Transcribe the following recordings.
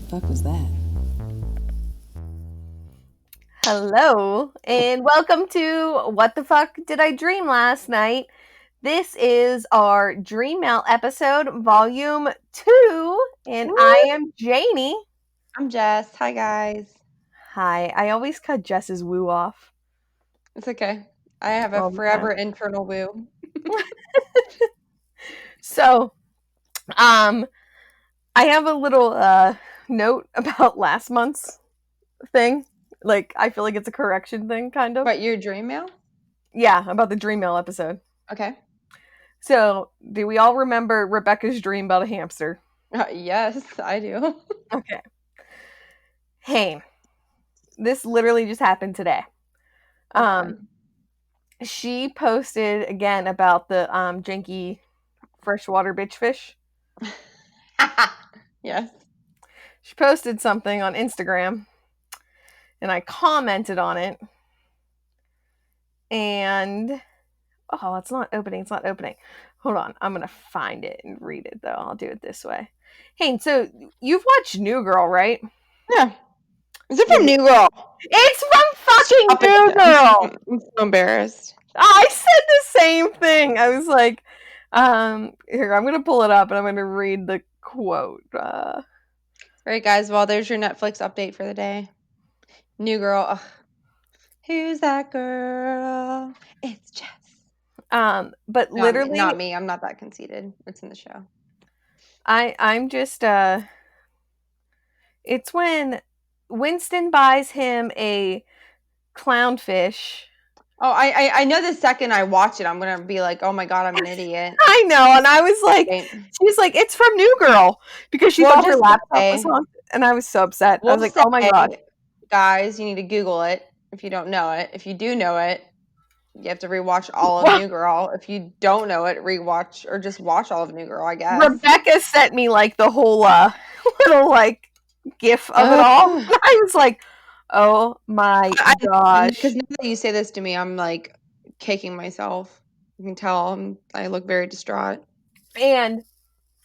fuck was that? Hello, and welcome to What the Fuck Did I Dream Last Night? This is our Dream Mail episode, volume 2, and Woo! I am Janie. I'm Jess. Hi, guys. Hi, I always cut Jess's woo off. It's okay. I have a all the forever time. internal woo. So, I have a little note about last month's thing. Like, I feel like it's a correction thing, kind of. But your dream mail? Yeah, about the Dream Mail episode. Okay. So, do we all remember Rebecca's dream about a hamster? Yes, I do. Okay. Hey, this literally just happened today. She posted again about the janky freshwater bitch fish. Yes. She posted something on Instagram, and I commented on it. And it's not opening. It's not opening. Hold on, I'm gonna find it and read it though. I'll do it this way. Hey, so you've watched New Girl, right? Yeah. Is it from New Girl? It's from fucking New Girl. I'm so embarrassed. I said the same thing. I was like, here, I'm gonna pull it up and I'm gonna read the quote. All right, guys. Well, there's your Netflix update for the day. New Girl. Ugh. Who's that girl? It's Jess. But literally, not me. I'm not that conceited. It's in the show. I'm just it's when Winston buys him a clownfish. Oh, I know the second I watch it, I'm gonna be like, oh my god, I'm an idiot. I know, and I was like, she's like, it's from New Girl because she thought her laptop was on, and I was so upset. I was like, oh my god, guys, you need to Google it if you don't know it. If you do know it, you have to rewatch all of New Girl. If you don't know it, rewatch or just watch all of New Girl, I guess. Rebecca sent me like the whole little like gif of it all. I was like, oh my gosh. Because now that you say this to me, I'm like kicking myself. You can tell I look very distraught. And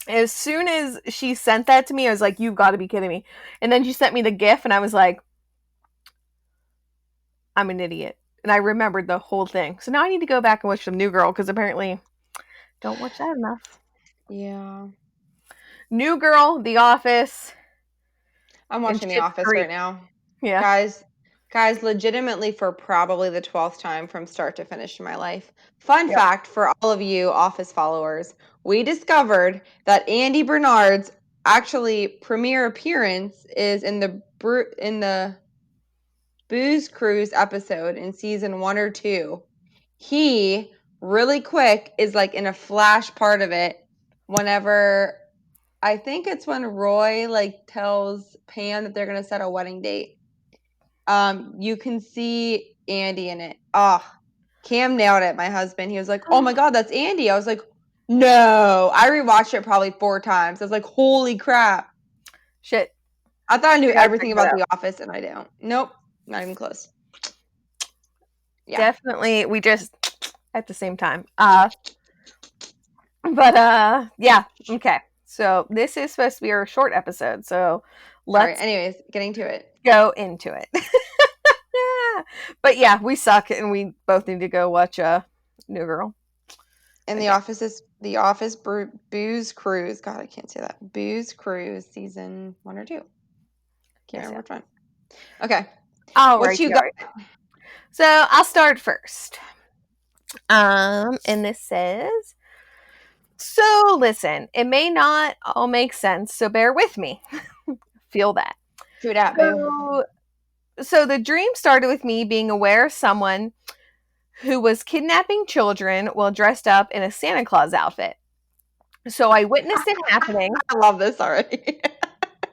as soon as she sent that to me, I was like, you've got to be kidding me. And then she sent me the gif and I was like, I'm an idiot. And I remembered the whole thing. So now I need to go back and watch some New Girl because apparently don't watch that enough. Yeah. New Girl, The Office. I'm watching The Office right now. Yeah. Guys, legitimately for probably the 12th time from start to finish in my life. Fun fact for all of you Office followers, we discovered that Andy Bernard's actually premiere appearance is in the Booze Cruise episode in season 1 or 2. He, really quick, is like in a flash part of it whenever, I think it's when Roy like tells Pam that they're going to set a wedding date. You can see Andy in it. Cam nailed it, my husband. He was like, oh my god, that's Andy. I was like, no. I rewatched it probably 4 times. I was like, holy crap. Shit. I thought I knew everything about The Office, and I don't. Nope. Not even close. Yeah. Definitely. We just at the same time. Yeah. Okay. So this is supposed to be our short episode. So let's anyways, getting to it. Go into it. But yeah, we suck and we both need to go watch New Girl. And The Office Booze Cruise. God, I can't say that. Booze Cruise season 1 or 2. Can't remember which one. Okay. What you got? So I'll start first. And this says, so listen, it may not all make sense, so bear with me. Feel that. True that, boo. So the dream started with me being aware of someone who was kidnapping children while dressed up in a Santa Claus outfit. So I witnessed it happening. I love this already.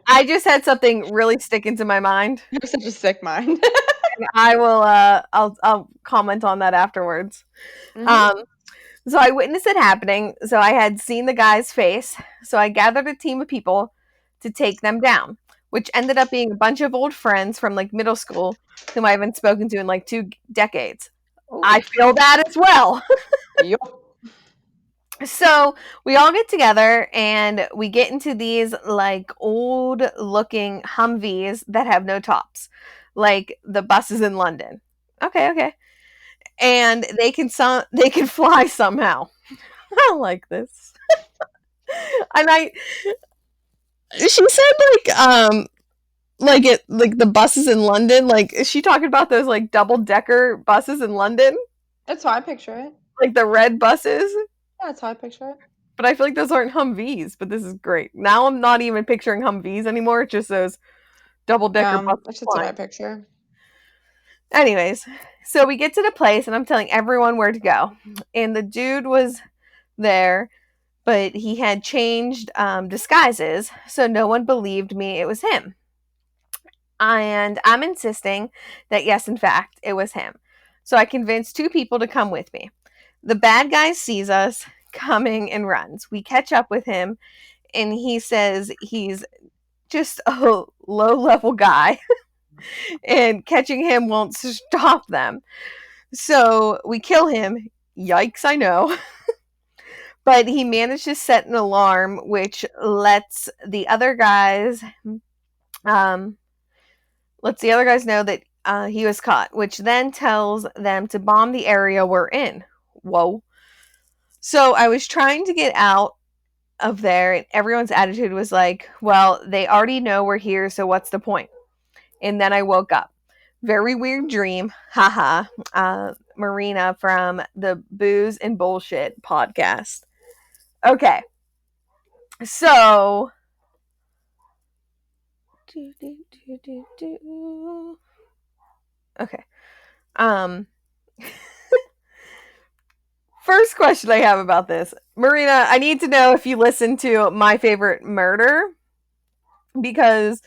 I just had something really stick into my mind. You have such a sick mind. And I will I'll comment on that afterwards. Mm-hmm. So I witnessed it happening. So I had seen the guy's face. So I gathered a team of people to take them down, which ended up being a bunch of old friends from like middle school whom I haven't spoken to in like 2 decades. Ooh. I feel that as well. Yep. So we all get together and we get into these like old looking Humvees that have no tops, like the buses in London. Okay, okay. And they can fly somehow. I like this. And I she said like the buses in London, like is she talking about those like double decker buses in London? That's how I picture it. Like the red buses? Yeah, that's how I picture it. But I feel like those aren't Humvees, but this is great. Now I'm not even picturing Humvees anymore, it's just those double decker buses That's just what I flying. picture. Anyways, so we get to the place and I'm telling everyone where to go. And the dude was there, but he had changed disguises, so no one believed me it was him. And I'm insisting that yes, in fact, it was him. So I convinced two people to come with me. The bad guy sees us coming and runs. We catch up with him, and he says he's just a low level guy, and catching him won't stop them. So we kill him. Yikes, I know. But he managed to set an alarm which um, lets the other guys know that he was caught, which then tells them to bomb the area we're in. Whoa. So I was trying to get out of there, and everyone's attitude was like, well, they already know we're here, so what's the point? And then I woke up. Very weird dream. Haha. Marina from the Booze and Bullshit podcast. Okay. So. Okay. Um. First question I have about this. Marina, I need to know if you listened to My Favorite Murder, because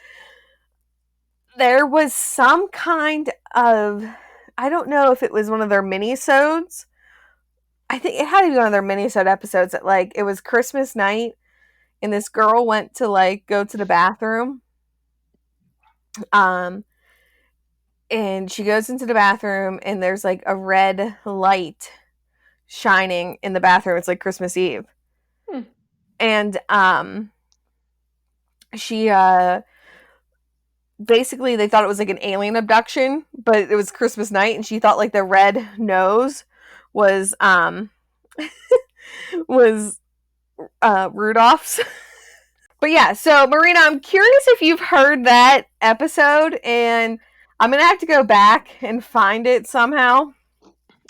there was some kind of, I don't know if it was one of their mini-sodes. I think it had to be one of their mini-sode episodes that like it was Christmas night and this girl went to like go to the bathroom. Um and she goes into the bathroom and there's like a red light shining in the bathroom. It's like Christmas Eve. Hmm. And she basically they thought it was like an alien abduction, but it was Christmas night and she thought like the red nose was was Rudolph's. But yeah, so Marina, I'm curious if you've heard that episode, and I'm gonna have to go back and find it somehow.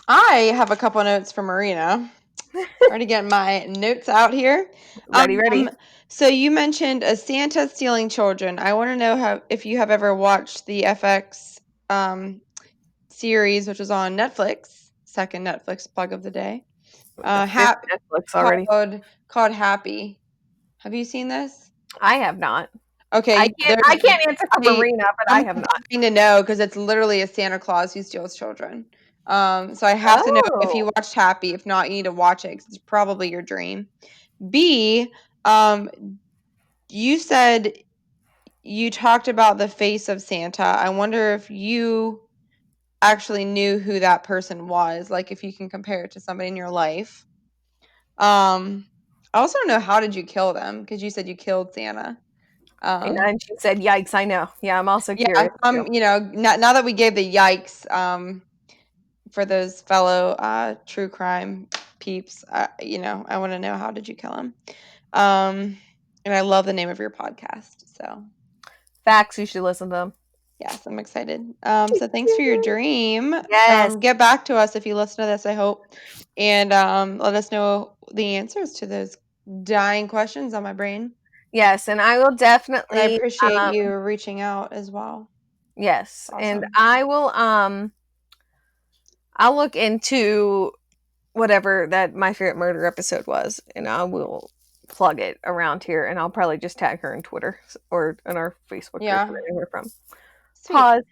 I have a couple notes for Marina. Already getting my notes out here. Ready. So you mentioned a Santa stealing children. I want to know if you have ever watched the FX series, which was on Netflix. Second Netflix plug of the day. The fifth Netflix already. Called Happy. Have you seen this? I have not. Okay, I can't answer for Marina, but I I'm have not. dying to know because it's literally a Santa Claus who steals children. So I have to know if you Oh, watched Happy. If not, you need to watch it because it's probably your dream. B, um, you said you talked about the face of Santa. I wonder if you actually knew who that person was, like if you can compare it to somebody in your life. I also don't know, how did you kill them? Because you said you killed Santa. and she said, "Yikes!" I know. Yeah, I'm also Yeah, curious too. now that we gave the yikes, for those fellow true crime peeps, I want to know, how did you kill him? And I love the name of your podcast, so Facts. You should listen to them. yes, I'm excited. So thanks for your dream. Yes, Get back to us if you listen to this, I hope, and let us know the answers to those dying questions on my brain. yes, and I will And I definitely. appreciate Um, you reaching out as well. yes, It's and awesome. I will. I'll look into whatever that My Favorite Murder episode was, and I will plug it around here, and I'll probably just tag her on Twitter or in our Facebook group Yeah, where I hear from. sweet. Pause.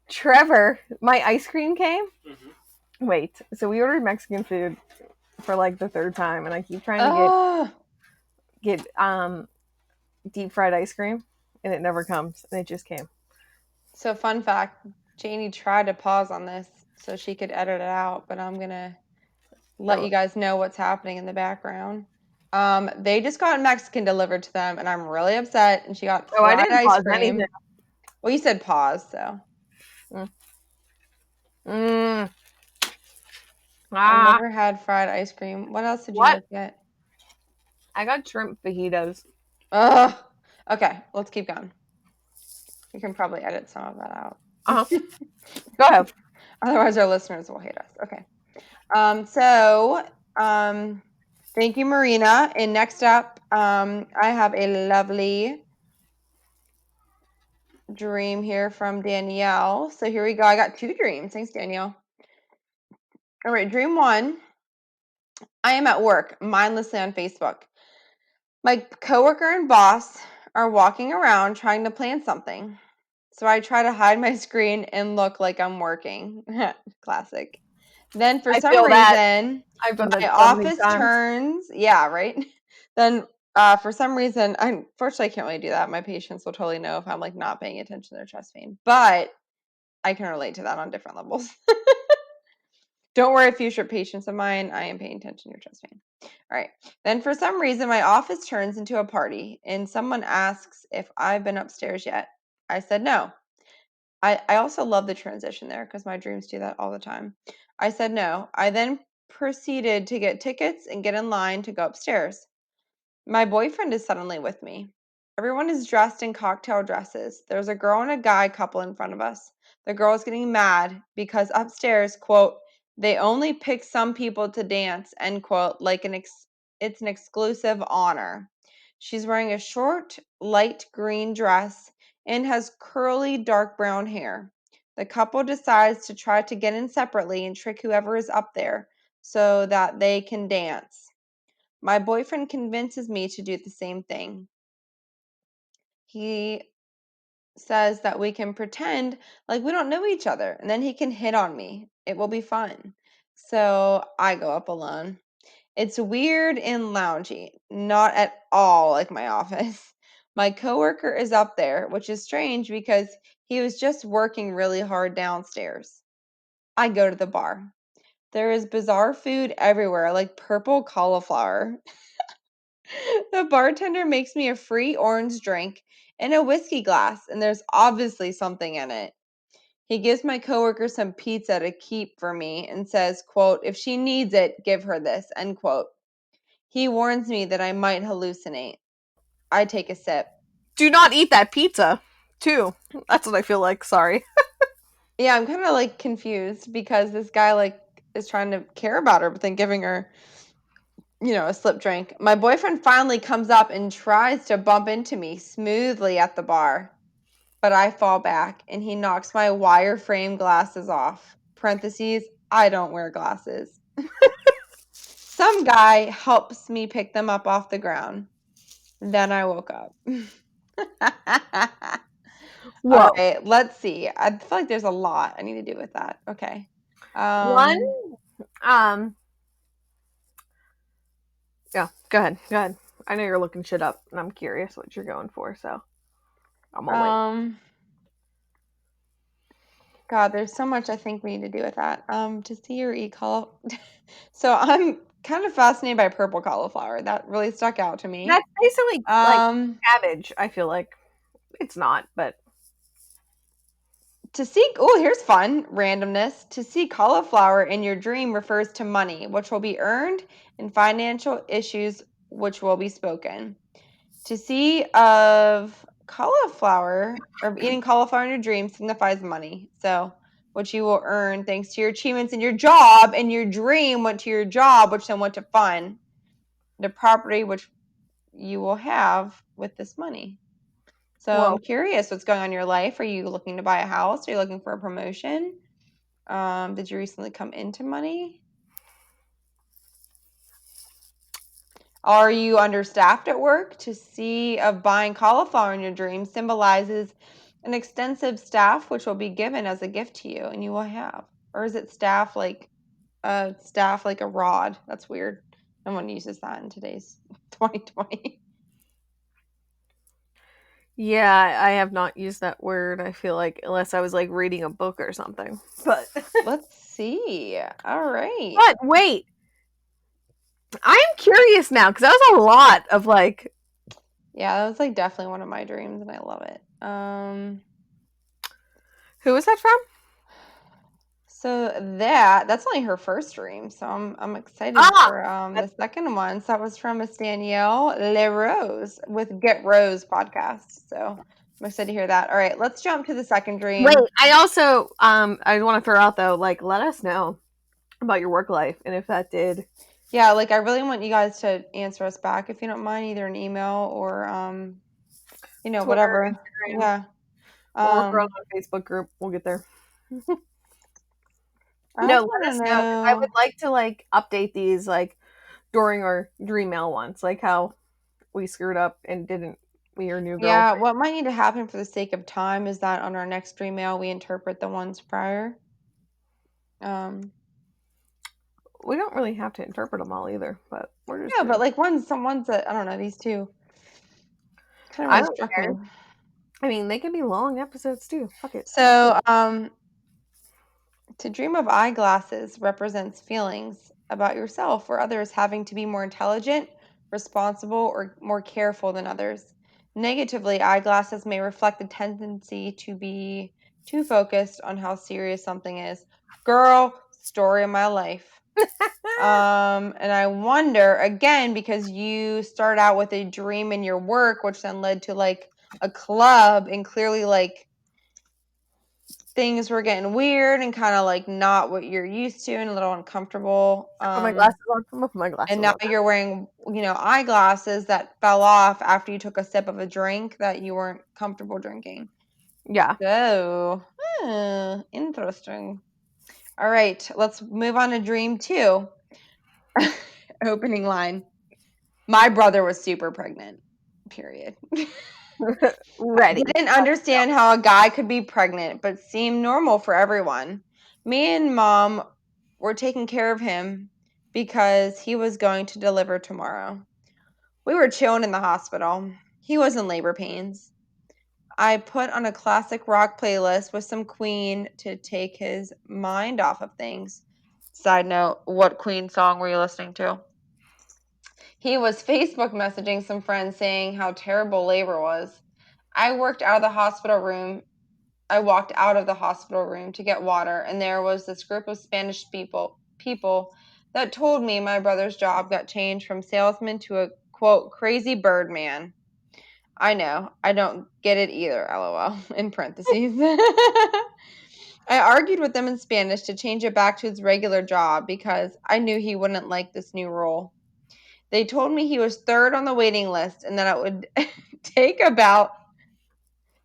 Trevor, my ice cream came. Wait, so we ordered Mexican food for like the third time, and I keep trying to Oh, get deep fried ice cream, and it never comes, and it just came. so fun fact, Janie tried to pause on this so she could edit it out, but I'm gonna let you guys know what's happening in the background. They just got Mexican delivered to them, and I'm really upset. And she got Oh, I fried didn't ice pause anything. cream. Well, you said pause, so. Mm. I've Ah, never had fried ice cream. What else did you what? guys get? I got shrimp fajitas. Ugh. Okay, let's keep going. You can probably edit some of that out. Uh-huh. Go ahead. Otherwise, our listeners will hate us. Okay. So, thank you, Marina. And next up, I have a lovely dream here from Danielle. So here we go. I got 2 dreams. Thanks, Danielle. All right, dream 1. I am at work, mindlessly on Facebook. My coworker and boss are walking around trying to plan something. So I try to hide my screen and look like I'm working. Classic. Then for I some feel that. reason, I've done that my so many office times. turns, yeah, right? Then for some reason, unfortunately I can't really do that. My patients will totally know if I'm like not paying attention to their chest pain. But I can relate to that on different levels. Don't worry, future patients of mine, I am paying attention to your chest pain. All right. Then for some reason, my office turns into a party and someone asks if I've been upstairs yet. I said no. I also love the transition there because my dreams do that all the time. I said no. I then proceeded to get tickets and get in line to go upstairs. My boyfriend is suddenly with me. Everyone is dressed in cocktail dresses. There's a girl and a guy couple in front of us. The girl is getting mad because upstairs, quote, they only pick some people to dance, end quote, like it's an exclusive honor. She's wearing a short, light green dress and has curly, dark brown hair. The couple decides to try to get in separately and trick whoever is up there so that they can dance. My boyfriend convinces me to do the same thing. He says that we can pretend like we don't know each other and then he can hit on me. It will be fun. So I go up alone. It's weird and loungy, not at all like my office. My coworker is up there, which is strange because he was just working really hard downstairs. I go to the bar. There is bizarre food everywhere, like purple cauliflower. The bartender makes me a free orange drink and a whiskey glass, and there's obviously something in it. He gives my coworker some pizza to keep for me and says, quote, if she needs it, give her this, end quote. He warns me that I might hallucinate. I take a sip. Do not eat that pizza, too. That's what I feel like. Sorry. Yeah, I'm kind of like confused because this guy like is trying to care about her, but then giving her, a slip drink. My boyfriend finally comes up and tries to bump into me smoothly at the bar. But I fall back and he knocks my wireframe glasses off. Parentheses, I don't wear glasses. Some guy helps me pick them up off the ground. Then I woke up. All Whoa. right, let's see. I feel like there's a lot I need to do with that. Okay. One, Um, um, yeah, go ahead. Go ahead. I know you're looking shit up, and I'm curious what you're going for, so I'm all in. um, God, there's so much I think we need to do with that. To see your e-call. So I'm kind of fascinated by purple cauliflower. That really stuck out to me. That's basically like Um, cabbage, I feel like. It's not, but To see, oh, here's fun randomness. To see cauliflower in your dream refers to money, which will be earned, and financial issues, which will be spoken. To see of cauliflower or eating cauliflower in your dream signifies money. So, what you will earn thanks to your achievements in your job, and your dream went to your job, which then went to fun, the property which you will have with this money. So I'm whoa. curious what's going on in your life. Are you looking to buy a house? Are you looking for a promotion? Did you recently come into money? Are you understaffed at work? To see of buying cauliflower in your dream symbolizes an extensive staff which will be given as a gift to you and you will have. Or is it staff like a rod? That's weird. No one uses that in today's 2020. Yeah, I have not used that word, I feel like, unless I was like reading a book or something. But Let's see. All right. but wait. I'm curious now because that was a lot of like. Yeah, that was like definitely one of my dreams, and I love it. Who was that from? So that's only her first dream. So I'm excited Ah, for the that's second one. So that was from Miss Danielle LeRose with Get Rose podcast. So I'm excited to hear that. All right, let's jump to the second wait. dream. I also I want to throw out though, like, let us know about your work life and if that did. Yeah, like I really want you guys to answer us back if you don't mind, either an email or Twitter, whatever. Instagram, Yeah. or throw it Um, on a Facebook group. We'll get there. I No, also let want us to know because I would know. like to like update these like during our dream mail ones, like how we screwed up and didn't we your new Yeah, girlfriend. what might need to happen for the sake of time is that on our next dream mail we interpret the ones prior. Um, We don't really have to interpret them all either, but we're just yeah, but doing. like some ones that I don't know, these two kind of I really don't struck me. care. I mean, they can be long episodes too. Fuck it. Let's do it. So, to dream of eyeglasses represents feelings about yourself or others having to be more intelligent, responsible, or more careful than others. Negatively, eyeglasses may reflect a tendency to be too focused on how serious something is. Girl, story of my life. And I wonder again because you start out with a dream in your work, which then led to like a club, and clearly like things were getting weird and kind of like not what you're used to and a little uncomfortable. Put my glasses on. I'm gonna put my And glasses now on. you're wearing, eyeglasses that fell off after you took a sip of a drink that you weren't comfortable drinking. Yeah. So, interesting. All right, let's move on to dream two. Opening line. My brother was super pregnant. Period. I Ready. didn't understand how a guy could be pregnant, but seemed normal for everyone. Me and mom were taking care of him because he was going to deliver tomorrow. We were chilling in the hospital. He was in labor pains. I put on a classic rock playlist with some Queen to take his mind off of things. Side note, what Queen song were you listening to? He was Facebook messaging some friends saying how terrible labor was. I worked out of the hospital room I walked out of the hospital room to get water, and there was this group of Spanish people that told me my brother's job got changed from salesman to a quote crazy bird man. I know, I don't get it either, lol, in parentheses. I argued with them in Spanish to change it back to his regular job because I knew he wouldn't like this new role. They told me he was third on the waiting list and that it would take about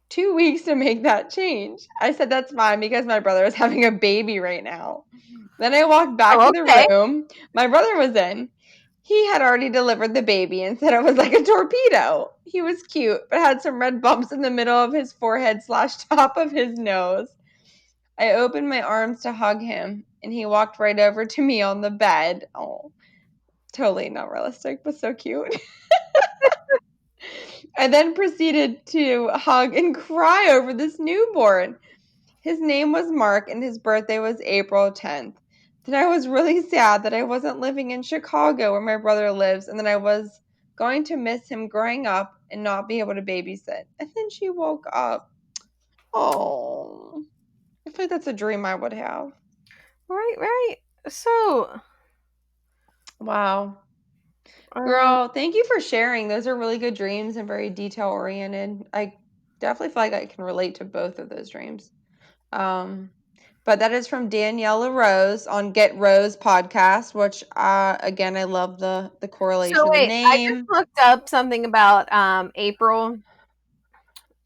2 weeks to make that change. I said that's fine because my brother is having a baby right now. Then I walked back Oh, to the okay. room my brother was in. He had already delivered the baby and said it was like a torpedo. He was cute, but had some red bumps in the middle of his forehead slash top of his nose. I opened my arms to hug him, and he walked right over to me on the bed. Oh, totally not realistic, but so cute. I then proceeded to hug and cry over this newborn. His name was Mark and his birthday was April 10th. Then I was really sad that I wasn't living in Chicago where my brother lives and that I was going to miss him growing up and not be able to babysit. And then she woke up. Oh, I feel like that's a dream I would have. Right, right. So, Wow. um, Girl, thank you for sharing. Those are really good dreams and very detail oriented. I definitely feel like I can relate to both of those dreams. Um, but that is from Daniela Rose on Get Rose podcast, which again I love the so correlation, the wait, I just name. looked up something about April,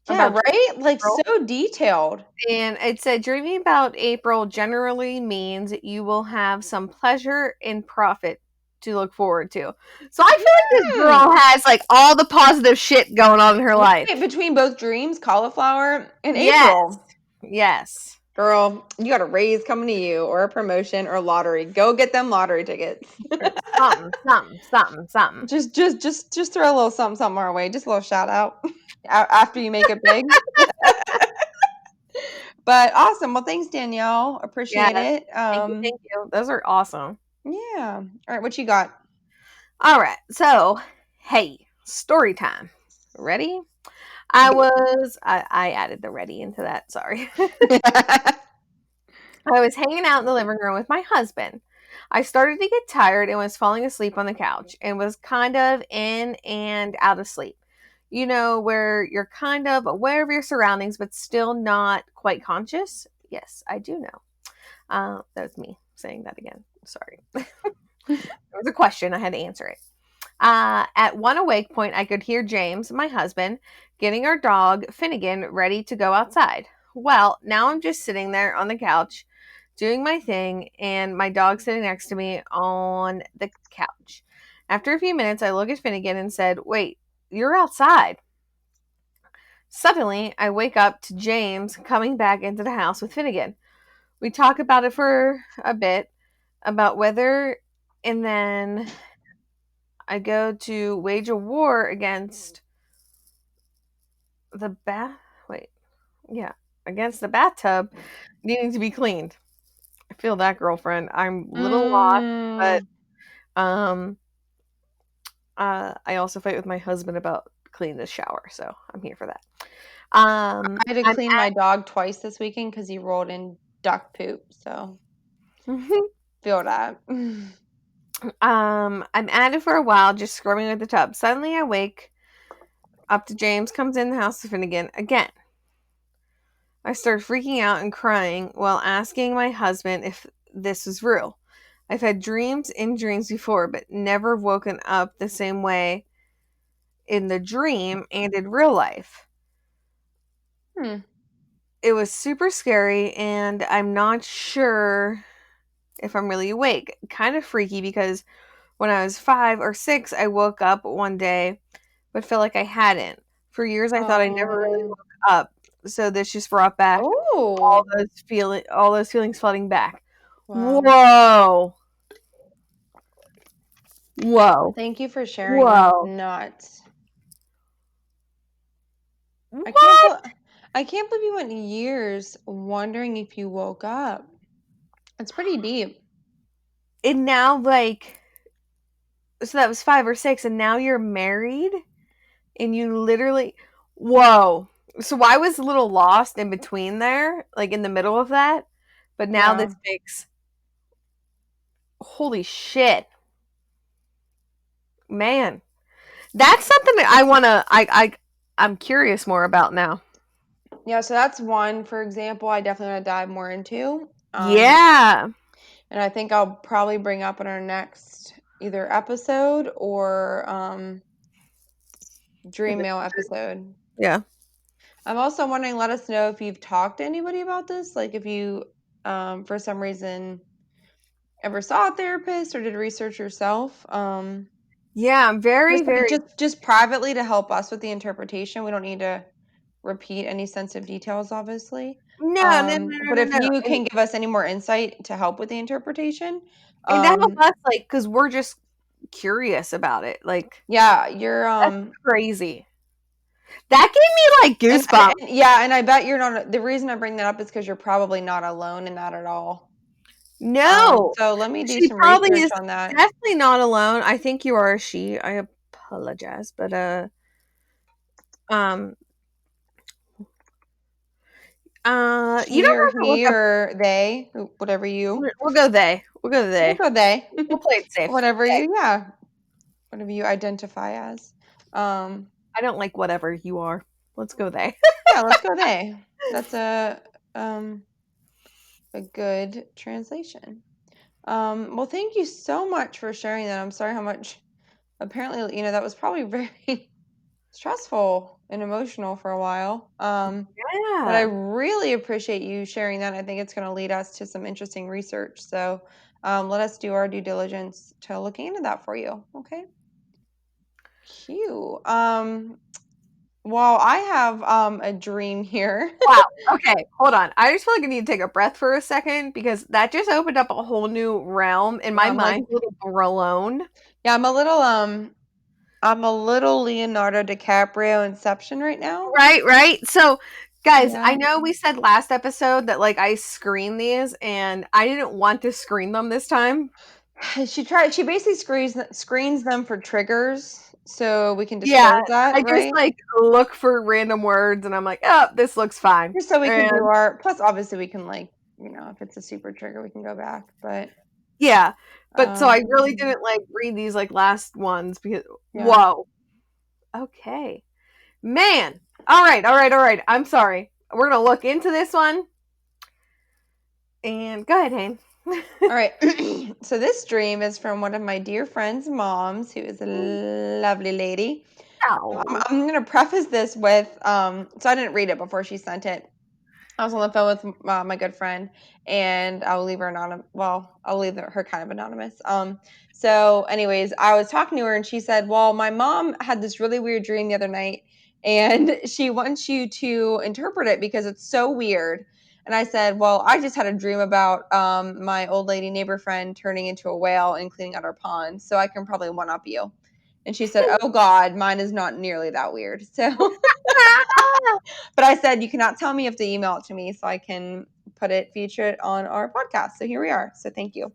Yeah, about right? Like April, so detailed. and it said dreaming about April generally means you will have some pleasure and profit to look forward to. So I feel like this Hmm. girl has like all the positive shit going on in her life. Right between both dreams, cauliflower and Yes. April. Yes. Girl, you got a raise coming to you or a promotion or lottery. Go get them lottery tickets. Something, something, something, something. just throw a little something something our way. Just a little shout out after you make it big. But awesome. Well, thanks, Danielle. Yes. Appreciate it. Thank you. Thank you. Those are awesome. Yeah. All right, what you got? All right. So, hey, story time. Ready? I added the ready into that. Sorry. I was hanging out in the living room with my husband. I started to get tired and was falling asleep on the couch and was kind of in and out of sleep. You know, where you're kind of aware of your surroundings but still not quite conscious? Yes, I do know. That was me saying that again. Sorry. It was a question. I had to answer it. At one awake point, I could hear James, my husband, getting our dog, Finnegan, ready to go outside. Well, now I'm just sitting there on the couch doing my thing, and my dog sitting next to me on the couch. After a few minutes, I looked at Finnegan and said, "Wait, you're outside." Suddenly, I wake up to James coming back into the house with Finnegan. We talk about it for a bit, about whether, and then I go to wage a war against the bath. Wait, yeah, against the bathtub needing to be cleaned. I feel that, girlfriend. I'm a little lost, but Mm, um, I also fight with my husband about cleaning the shower, so I'm here for that. I had to I'm clean my dog twice this weekend because he rolled in duck poop. So feel that. I'm at it for a while, just scrubbing with the tub. Suddenly, I wake up to James comes in the house to Finnegan again. I start freaking out and crying while asking my husband if this was real. I've had dreams in dreams before, but never woken up the same way in the dream and in real life. Hmm. It was super scary, and I'm not sure if I'm really awake. Kind of freaky because when I was 5 or 6, I woke up one day but felt like I hadn't. For years, I thought I never really Um. woke up, so this just brought back Oh. all those feelings flooding back. Wow. Whoa. Whoa. Thank you for sharing. That's Whoa. nuts. I can't What? bel I can't believe you went years wondering if you woke up. It's pretty deep. And now, like, so that was 5 or 6, and now you're married, and you literally, whoa. So I was a little lost in between there, like in the middle of that, but now Yeah. this makes, holy shit, man. That's something that I'm curious more about now. Yeah, so that's one, for example, I definitely want to dive more into. Yeah. And I think I'll probably bring up in our next either episode or dream mail episode. Yeah. I'm also wondering, let us know if you've talked to anybody about this, like if you for some reason ever saw a therapist or did research yourself. Yeah, I'm very, very. Just privately to help us with the interpretation. We don't need to repeat any sensitive details, obviously. No, no, no, no, But no, if no. you can give us any more insight to help with the interpretation, And to help um, us, like, because we're just curious about it. Like, yeah, you're that's crazy. That gave me like goosebumps. and yeah, and I bet you're not. The reason I bring that up is because you're probably not alone in that at all. No, So let me do she some probably research is on that. definitely not alone. I think you are a she. I apologize, but um, you She don't or have to look he up. or they, whatever you. We'll go they. We'll go We'll they. go they. We'll play it safe. Whatever They. you, yeah, whatever you identify as. Um, I don't like whatever you are. Let's go they. yeah, let's go they. That's um a good translation. Well, thank you so much for sharing that. I'm sorry how much apparently, that was probably very stressful and emotional for a while. But I Yeah. really appreciate you sharing that. I think it's going to lead us to some interesting research. So let us do our due diligence to looking into that for you. Okay. Cute. Well, I have a dream here. Wow. Okay, hold on. I just feel like I need to take a breath for a second because that just opened up a whole new realm in Yeah, my I'm like, mind. A little blown. yeah, I'm a little Leonardo DiCaprio Inception right now. Right, right. So, guys, Yeah. I know we said last episode that like I screen these and I didn't want to screen them this time. She basically screens them for triggers so we can Yeah, disclose that, I just, right? like, look for random words, and I'm like, "Oh, this looks fine." Just so we can do And our plus obviously we can like, if it's a super trigger, we can go back, but yeah, but so I really um didn't, like, read these, like, last ones because yeah. whoa. Okay. Man. Alright, alright, alright. I'm sorry. We're gonna look into this one, and go ahead, Hane. All right. So this dream is from one of my dear friend's moms, who is a lovely lady. Ow. I'm going to preface this with so I didn't read it before she sent it. I was on the phone with my good friend, and I'll leave her anonymous. Well, I'll leave her kind of anonymous. So, anyways, I was talking to her, and she said, "Well, my mom had this really weird dream the other night, and she wants you to interpret it because it's so weird." And I said, "Well, I just had a dream about my old lady neighbor friend turning into a whale and cleaning out our pond, so I can probably one up you." And she said, "Oh God, mine is not nearly that weird." So. But I said, you cannot tell me, you have to email it to me so I can feature it on our podcast. So here we are. So thank you.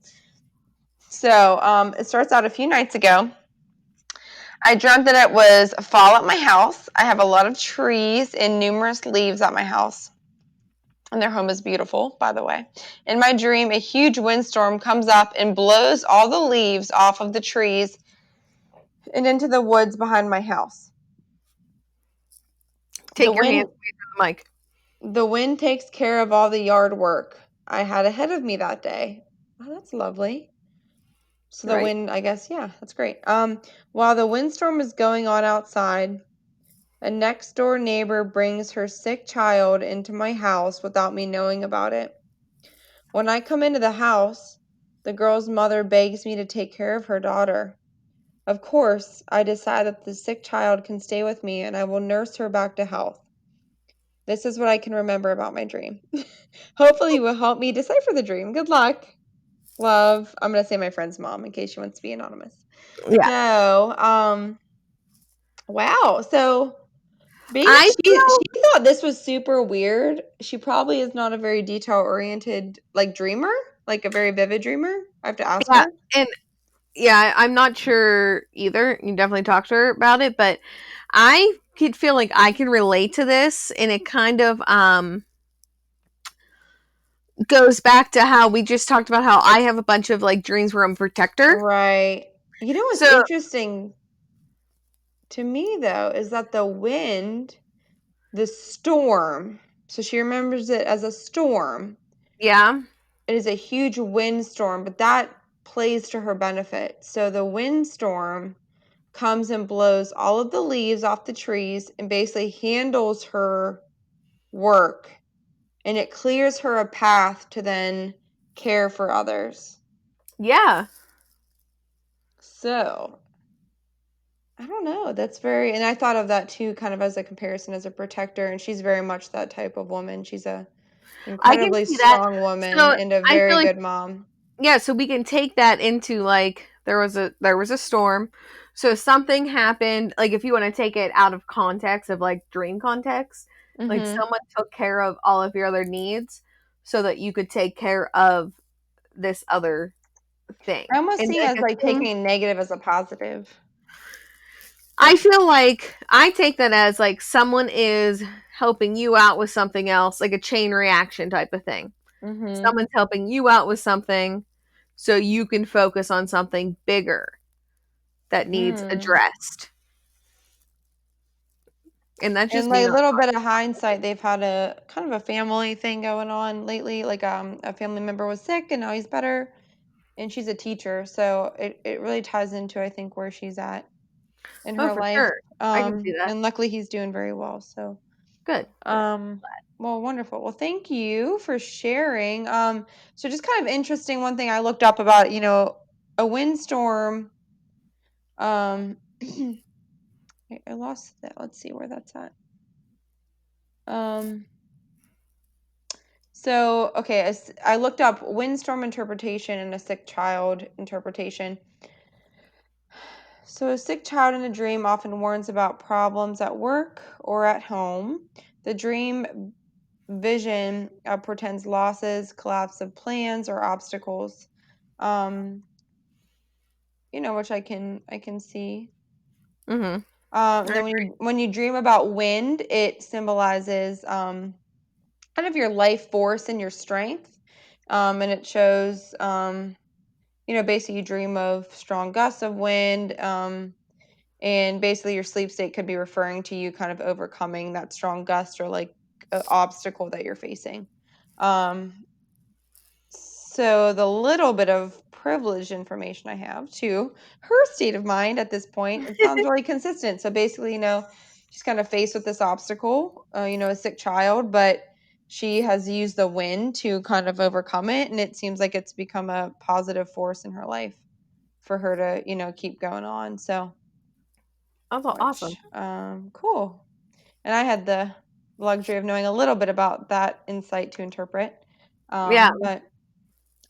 So it starts out a few nights ago. I dreamt that it was fall at my house. I have a lot of trees and numerous leaves at my house. And their home is beautiful, by the way. In my dream, a huge windstorm comes up and blows all the leaves off of the trees and into the woods behind my house. The Take your hands wind away from the mic. The wind takes care of all the yard work I had ahead of me that day. Oh, that's lovely. So the Right? wind, I guess, yeah, that's great. While the windstorm is going on outside, a next door neighbor brings her sick child into my house without me knowing about it. When I come into the house, the girl's mother begs me to take care of her daughter. Of course, I decide that the sick child can stay with me and I will nurse her back to health. This is what I can remember about my dream. Hopefully, you will help me decipher the dream. Good luck. Love. I'm going to say my friend's mom in case she wants to be anonymous. Yeah. So, wow. So, being I that feel she thought this was super weird, she probably is not a very detail oriented like dreamer, like a very vivid dreamer. I have to ask yeah, her. and yeah, I'm not sure either. You definitely talk to her about it, but I could feel like I can relate to this, and it kind of goes back to how we just talked about how I have a bunch of like dreams where I'm a protector. Right. You know what's So interesting to me though is that the wind, the storm, so she remembers it as a storm. yeah, It is a huge windstorm, but that plays to her benefit. So the windstorm comes and blows all of the leaves off the trees and basically handles her work, and it clears her a path to then care for others. yeah, So I don't know. That's very, and I thought of that too, kind of as a comparison as a protector. And she's very much that type of woman. She's a I can incredibly see that. strong woman So and a I feel very like good mom. yeah, so we can take that into like there was a storm. So something happened, like if you want to take it out of context of like dream context, like Mm-hmm. someone took care of all of your other needs so that you could take care of this other I thing. almost And see it like as a like thing taking negative as a positive. I feel like I take that as like someone is helping you out with something else, like a chain reaction type of thing. Mm-hmm. Someone's helping you out with something so you can focus on something bigger that needs Mm. addressed. And that's And just me like a not little bit of hindsight, they've had a kind of a family thing going on lately. Like a family member was sick and now he's better. And she's a teacher, so it really ties into I think where she's at in oh her for life. sure. I can see that. And luckily he's doing very well. So Good. Good. um well, wonderful. Well, thank you for sharing. So just kind of interesting, one thing I looked up about, a windstorm. Um I lost that. Let's see where that's at. Um So, okay, I looked up windstorm interpretation and a sick child interpretation. So, a sick child in a dream often warns about problems at work or at home. The dream vision portends losses, collapse of plans, or obstacles. Um, which I can see. Mm-hmm. And then when you dream about wind, it symbolizes kind of your life force and your strength. And it shows, basically you dream of strong gusts of wind. And basically your sleep state could be referring to you kind of overcoming that strong gust or like an obstacle that you're facing. So the little bit of privileged information I have to her state of mind at this point, it sounds really consistent. So basically, she's kind of faced with this obstacle, a sick child, but she has used the wind to kind of overcome it, and it seems like it's become a positive force in her life for her to, keep going on. So, That's awesome. which, cool. And I had the luxury of knowing a little bit about that insight to interpret. Yeah. But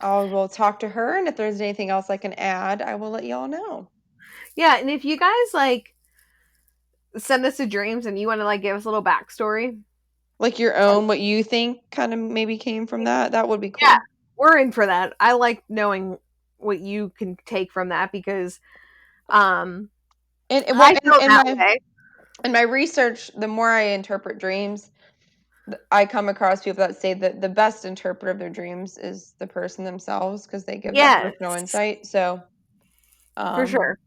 I will talk to her, and if there's anything else I can add, I will let y'all know. Yeah, and if you guys like send us the dreams and you want to like give us a little backstory, Like your own, what you think kind of maybe came from that would be yeah, cool. we're in for that. I like knowing what you can take from that because And well, I feel in that my way. in my research, the more I interpret dreams, I come across people that say that the best interpreter of their dreams is the person themselves because they give that personal Yes, insight. So, for um, sure,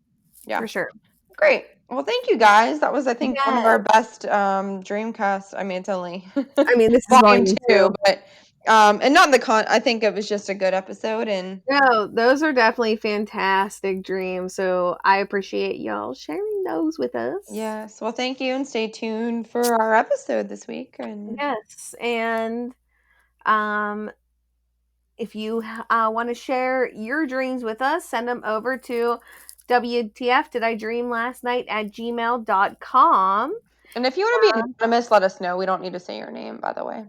yeah, for sure. great. Well, thank you guys. That was, I think, one of Yeah, our best Dreamcasts. I mean, it's only I mean this is volume volume 2, two. but and not the I think it was just a good episode, and No, those are definitely fantastic dreams. So I appreciate y'all sharing those with us. yes. Well, thank you, and stay tuned for our episode this week. And Yes, and um, if you want to share your dreams with us, send them over to wtfdididreamlastnight at gmail.com. if you want to be anonymous, let us know. We don't need to say your name, by the way.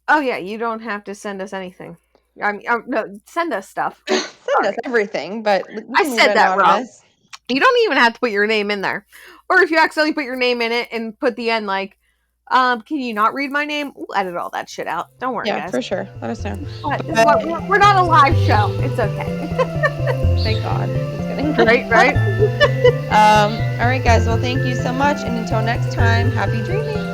Oh yeah, you don't have to send us anything. I mean, no, send us stuff. Send us Sorry, everything, but we I can leave said it that wrong. anonymous. You don't even have to put your name in there. Or if you accidentally put your name in it and put the end like, can you not read my name? We'll edit all that shit out. Don't worry, Yeah, guys. for sure. Let us know. This is what we're not a live show. It's okay. Thank God. Just kidding. Right, right. All right, guys. Well, thank you so much, and until next time, happy dreaming.